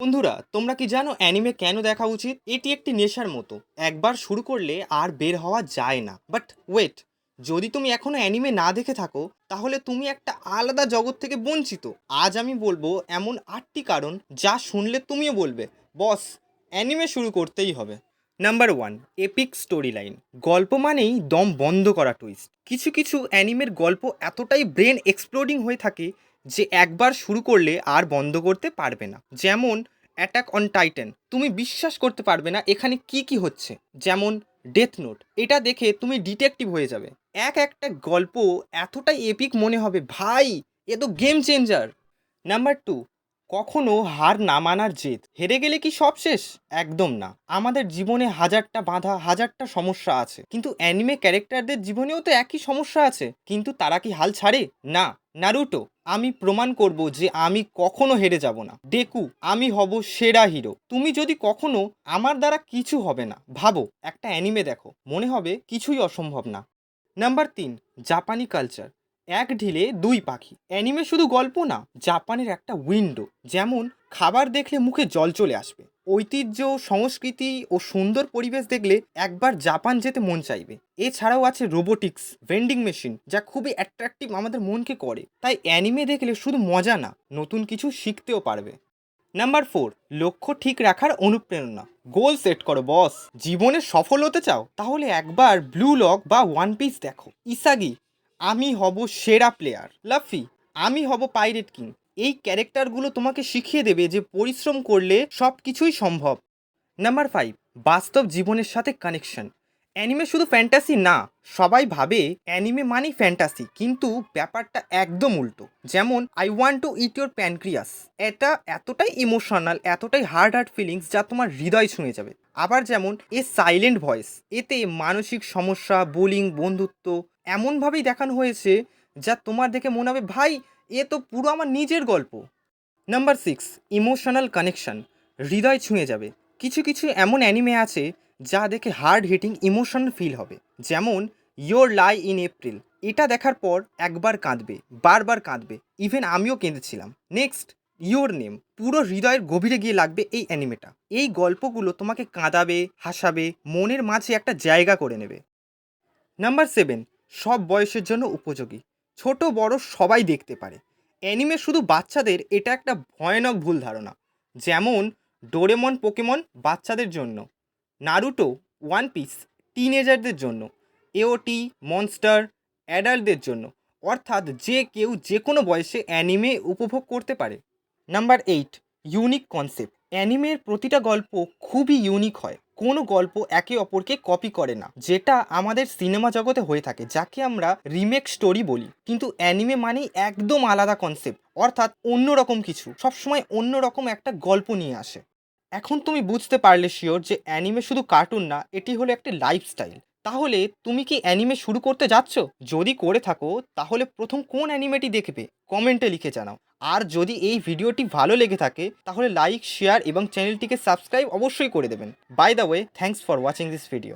বন্ধুরা, তোমরা কি জানো অ্যানিমে কেন দেখা উচিত? এটি একটি নেশার মতো। একবার শুরু করলে আর বের হওয়া যায় না। বাট ওয়েট, যদি তুমি এখনো অ্যানিমে না দেখে থাকো, তাহলে তুমি একটা আলাদা জগৎ থেকে বঞ্চিত। আজ আমি বলবো এমন 8টি কারণ যা শুনলে তুমিও বলবে, বস, অ্যানিমে শুরু করতেই হবে। Number 1, epic story line. গল্প মানেই দম বন্ধ করা টুইস্ট। কিছু কিছু অ্যানিমের গল্প এতটাই ব্রেন এক্সপ্লোডিং হয়ে থাকে যে একবার শুরু করলে আর বন্ধ করতে পারবে না। যেমন অ্যাটাক অন টাইটান, তুমি বিশ্বাস করতে পারবে না এখানে কি কি হচ্ছে। যেমন ডেথ নোট, এটা দেখে তুমি ডিটেকটিভ হয়ে যাবে। একটা গল্প এতটাই এপিক মনে হবে, ভাই এ তো গেম চেঞ্জার। নাম্বার 2, কখনো হার না মানার জেদ। হেরে গেলে কি সব শেষ? একদম না। আমাদের জীবনে হাজারটা বাধা, হাজারটা সমস্যা আছে, কিন্তু অ্যানিমে ক্যারেক্টারদের জীবনেও তো একই সমস্যা আছে, কিন্তু তারা কি হাল ছাড়ে? না। নারুটো, আমি প্রমাণ করব যে আমি কখনো হেরে যাব না। ডেকু, আমি হব সেরা হিরো। তুমি যদি কখনো আমার দ্বারা কিছু হবে না ভাবো, একটা অ্যানিমে দেখো, মনে হবে কিছুই অসম্ভব না। নাম্বার 3, জাপানি কালচার। এক ঢিলে দুই পাখি। অ্যানিমে শুধু গল্প না, জাপানের একটা উইন্ডো। যেমন খাবার দেখলে মুখে জল চলে আসবে, ঐতিহ্য, সংস্কৃতি ও সুন্দর পরিবেশ দেখলে একবার জাপান যেতে মন চাইবে। এছাড়াও আছে রোবোটিক্স, ভেন্ডিং মেশিন, যা খুবই অ্যাট্রাকটিভ, আমাদের মনকে করে। তাই অ্যানিমে দেখলে শুধু মজা না, নতুন কিছু শিখতেও পারবে। নাম্বার 4, লক্ষ্য ঠিক রাখার অনুপ্রেরণা। গোল সেট করো বস। জীবনে সফল হতে চাও? তাহলে একবার ব্লু লক বা ওয়ান পিস দেখো। ইসাগি, আমি হব সেরা প্লেয়ার। লাফি, আমি হব পাইরেট কিং। এই ক্যারেক্টারগুলো তোমাকে শিখিয়ে দেবে যে পরিশ্রম করলে সব কিছুই সম্ভব। নাম্বার 5, বাস্তব জীবনের সাথে কানেকশন। অ্যানিমে শুধু ফ্যান্টাসি না। সবাই ভাবে অ্যানিমে মানেই ফ্যান্টাসি, কিন্তু ব্যাপারটা একদম উল্টো। যেমন I want to it your pancreas, এটা এতটাই ইমোশনাল, এতটাই হার্ড ফিলিংস যা তোমার হৃদয় ছুঁয়ে যাবে। আবার যেমন এ সাইলেন্ট ভয়েস, এতে মানসিক সমস্যা, বুলিং, বন্ধুত্ব এমনভাবেই দেখানো হয়েছে যা তোমার দেখে মনে হবে, ভাই এ তো পুরো আমার নিজের গল্প। Number 6, emotional connection. হৃদয় ছুঁয়ে যাবে। কিছু কিছু এমন অ্যানিমে আছে যা দেখে হার্ড হিটিং ইমোশনাল ফিল হবে। যেমন ইয়োর লাই ইন এপ্রিল, এটা দেখার পর একবার কাঁদবে, বারবার কাঁদবে, ইভেন আমিও কেঁদেছিলাম। নেক্সট, ইয়োর নেম, পুরো হৃদয়ের গভীরে গিয়ে লাগবে এই অ্যানিমেটা। এই গল্পগুলো তোমাকে কাঁদাবে, হাসাবে, মনের মাঝে একটা জায়গা করে নেবে। নাম্বার 7, সব বয়সের জন্য উপযোগী। ছোট বড় সবাই দেখতে পারে। অ্যানিমে শুধু বাচ্চাদের, এটা একটা ভয়ানক ভুল ধারণা। যেমন ডোরেমন, পোকেমন বাচ্চাদের জন্য, নারুটো, ওয়ান পিস টিনেজারদের জন্য, এওটি, মনস্টার অ্যাডাল্টদের জন্য। অর্থাৎ যে কেউ যে কোনো বয়সে অ্যানিমে উপভোগ করতে পারে। Number 8, unique concept. অ্যানিমের প্রতিটা গল্প খুবই ইউনিক হয়। কোনো গল্প একে অপরকে কপি করে না, যেটা আমাদের সিনেমা জগতে হয়ে থাকে, যাকে আমরা রিমেক স্টোরি বলি। কিন্তু অ্যানিমে মানেই একদম আলাদা কনসেপ্ট, অর্থাৎ অন্যরকম কিছু, সবসময় অন্যরকম একটা গল্প নিয়ে আসে। এখন তুমি বুঝতে পারলে শিওর যে অ্যানিমে শুধু কার্টুন না, এটি হলো একটা লাইফস্টাইল। তাহলে তুমি কি অ্যানিমে শুরু করতে যাচ্ছ? যদি করে থাকো, তাহলে প্রথম কোন অ্যানিমেটি দেখবে কমেন্টে লিখে জানাও। আর যদি এই ভিডিওটি ভালো লেগে থাকে, তাহলে লাইক, শেয়ার এবং চ্যানেলটিকে সাবস্ক্রাইব অবশ্যই করে দেবেন। By the way, thanks for watching this video.